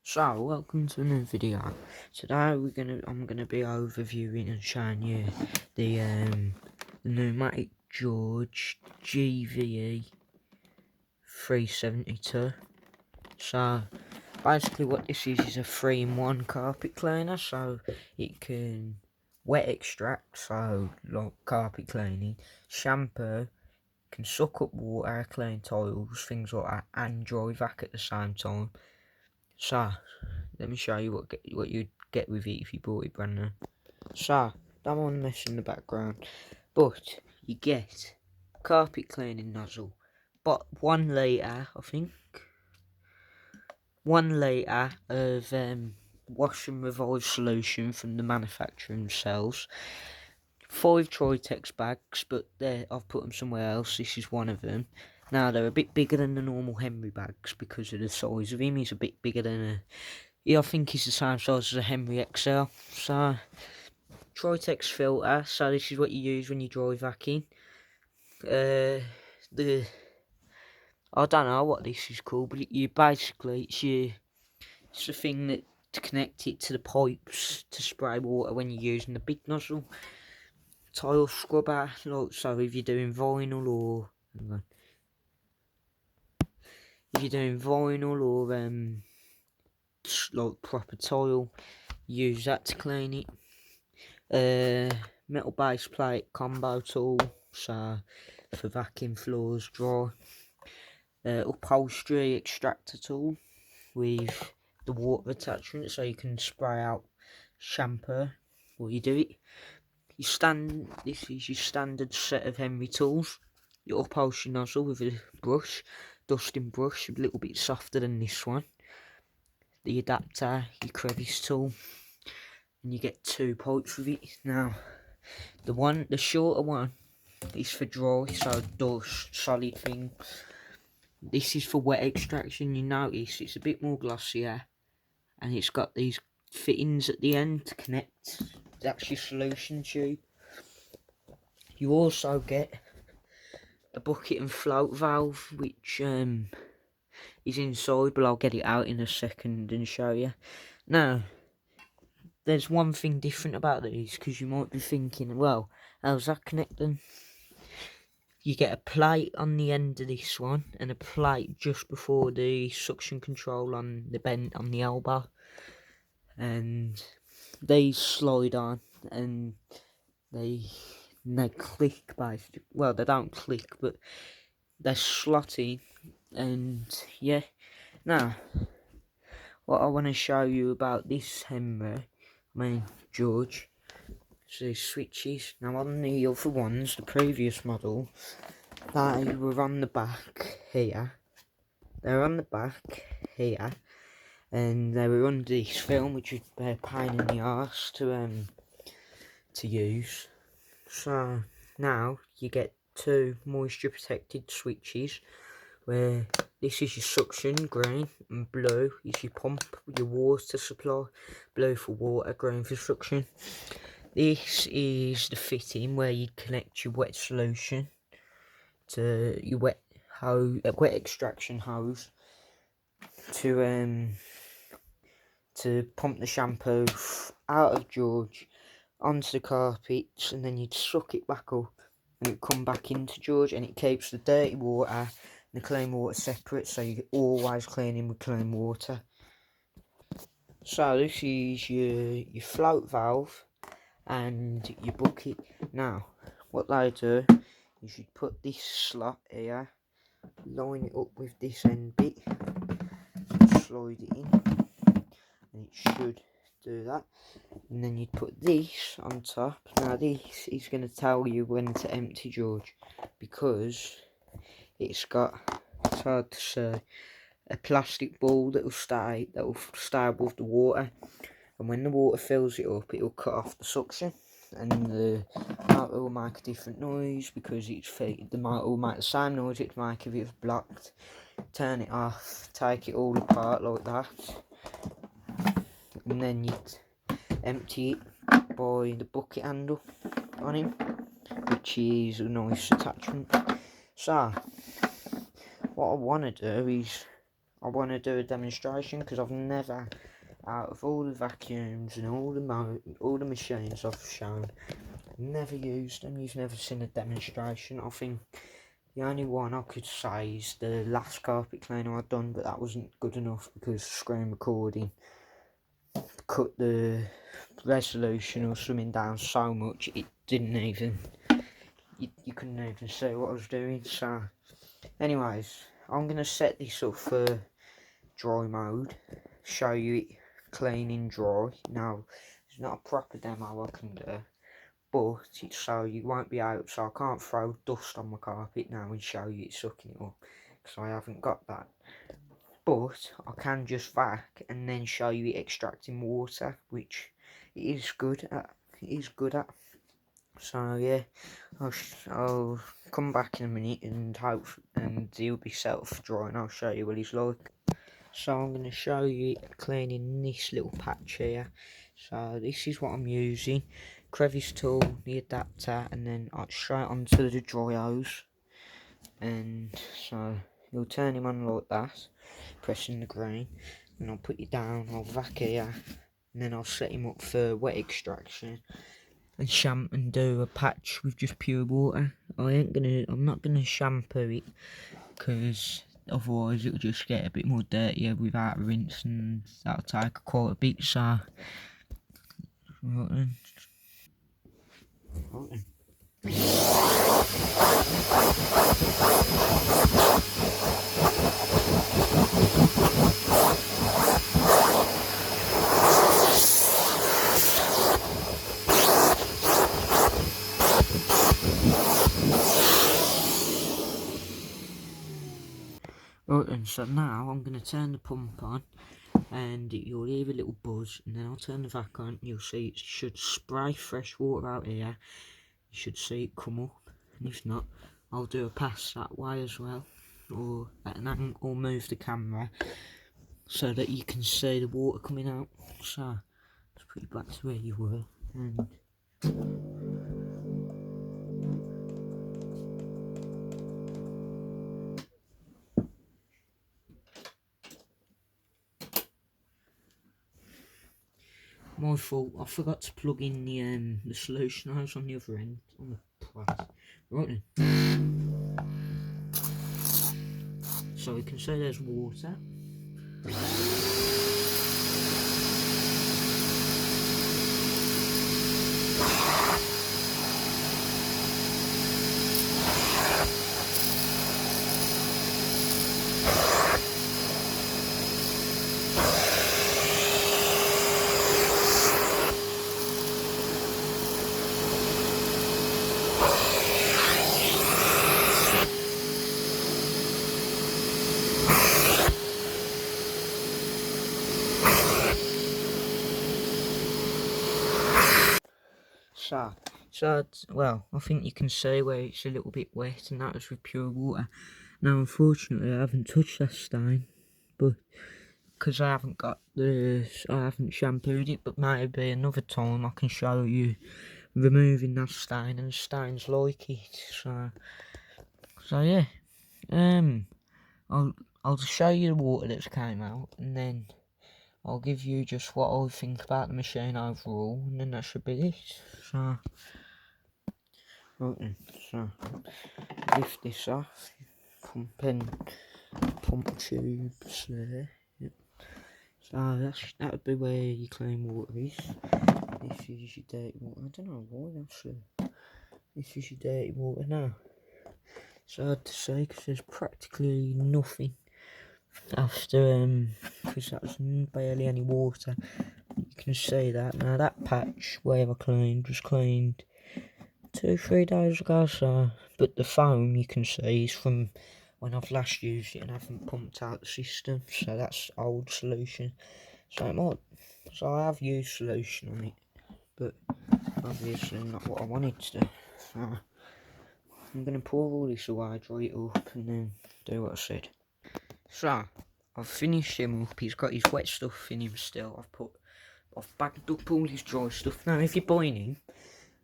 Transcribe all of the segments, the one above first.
So, welcome to a new video. Today I'm gonna be overviewing and showing you the pneumatic George GVE370-2. So, basically what this is a 3-in-1 carpet cleaner, so it can wet extract, so like carpet cleaning, shampoo, can suck up water, clean tiles, things like that, and dry vac at the same time. So, let me show you what you'd get with it if you bought it brand new. So, don't want to mess in the background, but you get carpet cleaning nozzle, but 1 litre, I think, 1 litre of wash and revive solution from the manufacturer themselves. 5 Tritex bags, but I've put them somewhere else. This is one of them. Now they're a bit bigger than the normal Henry bags because of the size of him. He's a bit bigger than I think he's the same size as a Henry XL. So, Tritex filter. So this is what you use when you dry vacuum. I don't know what this is called, but it's the thing that to connect it to the pipes to spray water when you're using the big nozzle. Tile scrubber, like, so if you're doing vinyl or like proper tile, use that to clean it. Metal base plate combo tool, so for vacuum floors dry. Upholstery extractor tool with the water attachment, so you can spray out shampoo while you do it. This is your standard set of Henry tools. Your upholstery nozzle with a brush, dusting brush, a little bit softer than this one. The adapter, your crevice tool, and you get 2 pipes with it. Now, the shorter one is for dry, so dust, solid thing. This is for wet extraction. You notice it's a bit more glossier, and it's got these fittings at the end to connect. That's your solution tube. You also get a bucket and float valve, which is inside, but I'll get it out in a second and show you. Now, there's one thing different about these, because you might be thinking, well, how's that connecting? You get a plate on the end of this one, and a plate just before the suction control on the bend on the elbow, and they slide on, and they click basically. Well, they don't click, but they're slotty, and yeah. Now, what I want to show you about this George, so switches. Now on the other ones, the previous model, they were on the back here. They're on the back here, and they were under this film, which would be a pain in the arse to use. So now you get 2 moisture protected switches, where this is your suction, green, and blue is your pump, your water supply. Blue for water, green for suction. This is the fitting where you connect your wet solution to your wet extraction hose to pump the shampoo out of George onto the carpets, and then you'd suck it back up and it'd come back into George, and it keeps the dirty water and the clean water separate, so you're always cleaning with clean water. So this is your float valve and your bucket. Now, what they do is you put this slot here, line it up with this end bit, slide it in, and it should do that. And then you'd put this on top. Now this is going to tell you when to empty George, because it's got, it's hard to say, a plastic ball that will stay above the water, and when the water fills it up, it will cut off the suction, and the motor will make a different noise, because the motor will make the same noise it'd make if it was blocked. Turn it off, take it all apart like that, and then you'd empty it by the bucket handle on him, which is a nice attachment. So what I want to do is, I want to do a demonstration because I've never, out of all the vacuums and all the machines I've shown, never used them. You've never seen a demonstration. I think the only one I could say is the last carpet cleaner I've done, but that wasn't good enough because screen recording cut the resolution or something down so much it didn't even, you couldn't even see what I was doing. So anyways, I'm going to set this up for dry mode, show you it cleaning dry. Now it's not a proper demo I can do, but it's so you won't be out, so I can't throw dust on my carpet now and show you it sucking it up because I haven't got that. But I can just vac and then show you it extracting water, which it is good at. So yeah, I'll come back in a minute and he'll be self-dry and I'll show you what he's like. So I'm going to show you cleaning this little patch here. So this is what I'm using: crevice tool, the adapter, and then straight onto the dry hose. And so you'll turn him on like that, pressing the green, and I'll put you down, I'll vac here, and then I'll set him up for wet extraction and do a patch with just pure water. I'm not gonna shampoo it because otherwise it'll just get a bit more dirtier without a rinse, and that'll take quite a bit. So right then. Right then, so now I'm going to turn the pump on and you'll hear a little buzz, and then I'll turn the vac on. You'll see it should spray fresh water out here. You should see it come up, and if not, I'll do a pass that way as well, or at an angle, or move the camera so that you can see the water coming out. So let's put you back to where you were. And my fault, I forgot to plug in the solution hose on the other end, on the press. Right then. So you can see there's water. Well, I think you can see where it's a little bit wet, and that was with pure water. Now, unfortunately, I haven't touched that stain, but because I haven't shampooed it. But maybe another time I can show you removing that stain, and the stains like it. So yeah, I'll show you the water that's came out, and then I'll give you just what I think about the machine overall, and then that should be it. So, right then, so lift this off, pump tubes there. Yep. So that would be where your clean water is. This is your dirty water. I don't know why actually. This is your dirty water now. It's hard to say because there's practically nothing after because that's barely any water. You can see that now. That patch where I cleaned was cleaned 2-3 days ago. So, but the foam you can see is from when I've last used it and haven't pumped out the system. So that's old solution. So I have used solution on it, but obviously not what I wanted to do. So I'm gonna pour all this away, dry it up, and then do what I said. So I've finished him up. He's got his wet stuff in him still. I've bagged up all his dry stuff. Now, if you're buying him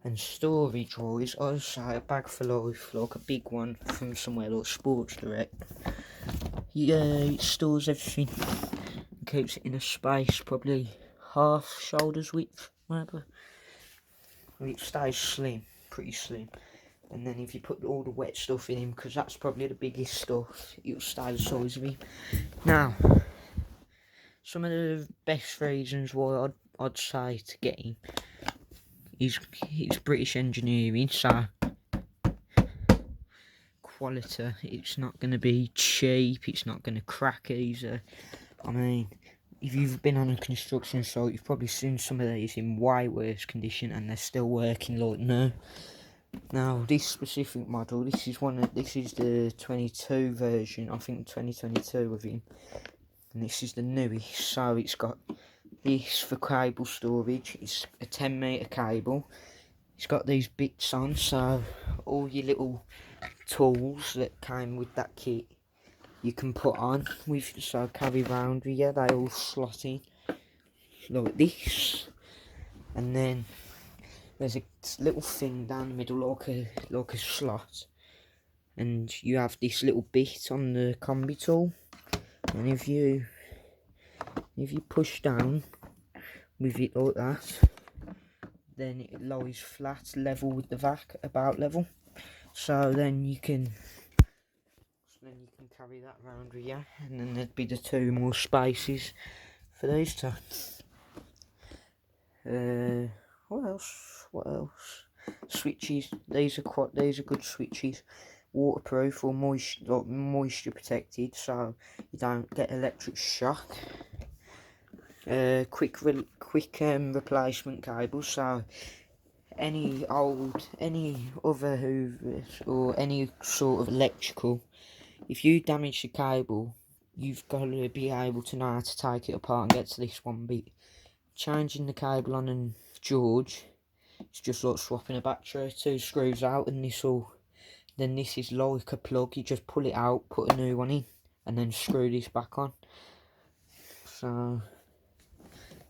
and storage dries, I'd say a bag for life, like a big one from somewhere like Sports Direct. it stores everything, keeps it in a space probably half shoulders width, whatever. It stays slim, pretty slim. And then if you put all the wet stuff in him, because that's probably the biggest stuff, it'll stay the size of him. Now, some of the best reasons why I'd say to get him is British engineering, so quality. It's not going to be cheap, it's not going to crack either. I mean, if you've been on a construction site, you've probably seen some of these in way worse condition and they're still working like new. Now, this specific model, this is the 22 version, I think 2022 of him, and this is the newest. So it's got this for cable storage. It's a 10-metre cable. It's got these bits on, so all your little tools that came with that kit you can put on with, so carry round with you. They all slot in like this, and then there's a little thing down the middle like a slot, and you have this little bit on the combi tool, and if you push down with it like that, then it lies flat, level with the vac, about level. So then you can carry that round with you, and then there'd be the 2 more spaces for these two. What else? Switches. These are good switches. Waterproof or moisture protected, so you don't get electric shock. Quick replacement cables, so any other hoovers or any sort of electrical, if you damage the cable, you've got to be able to know how to take it apart and get to this one bit. Changing the cable on and George, it's just like swapping a battery, 2 screws out, and then this is like a plug. You just pull it out, put a new one in, and then screw this back on. So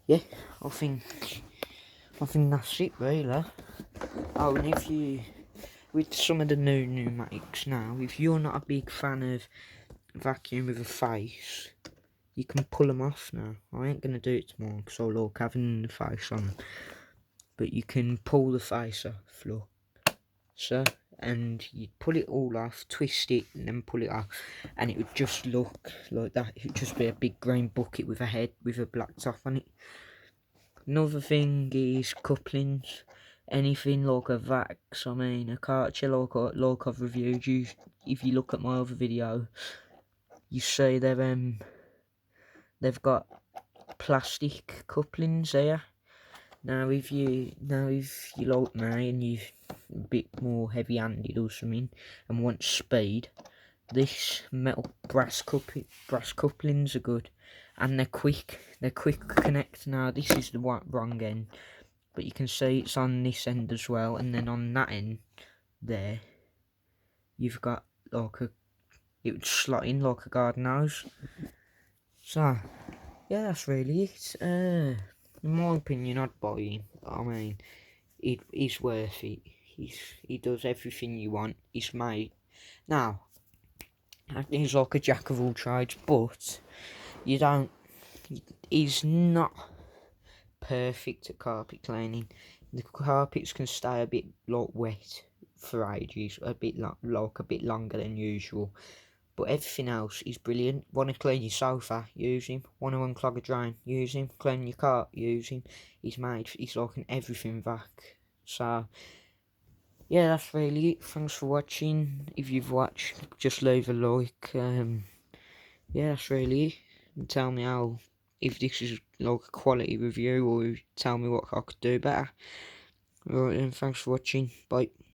yeah, I think that's it really. Oh, and with some of the new pneumatics now, if you're not a big fan of vacuum with a face, you can pull them off now. I ain't gonna do it tomorrow because I like having the face on, but you can pull the face off, look, so, and you pull it all off, twist it, and then pull it off, and it would just look like that. It would just be a big green bucket with a head with a black top on it. Another thing is couplings. Anything like a Vax, I mean a Karcher, like I've reviewed. If you look at my other video, you see they've got plastic couplings here. Now if you like me and you're a bit more heavy-handed or something and want speed, this metal brass couplings are good, and they're quick to connect. Now this is the wrong end, but you can see it's on this end as well, and then on that end there you've got it would slot in like a garden hose. So yeah, that's really it. In my opinion, I'd buy him. I mean, he's worth it. He does everything you want. He's made. Now, he's like a jack of all trades, but he's not perfect at carpet cleaning. The carpets can stay a bit wet for ages, a bit longer than usual. But everything else is brilliant. Want to clean your sofa? Use him. Want to unclog a drain? Use him. Clean your car? Use him. He's like an everything vac. So yeah, that's really it. Thanks for watching. If you've watched, just leave a like. Yeah, that's really it. And tell me if this is like a quality review, or tell me what I could do better. Right then, thanks for watching. Bye.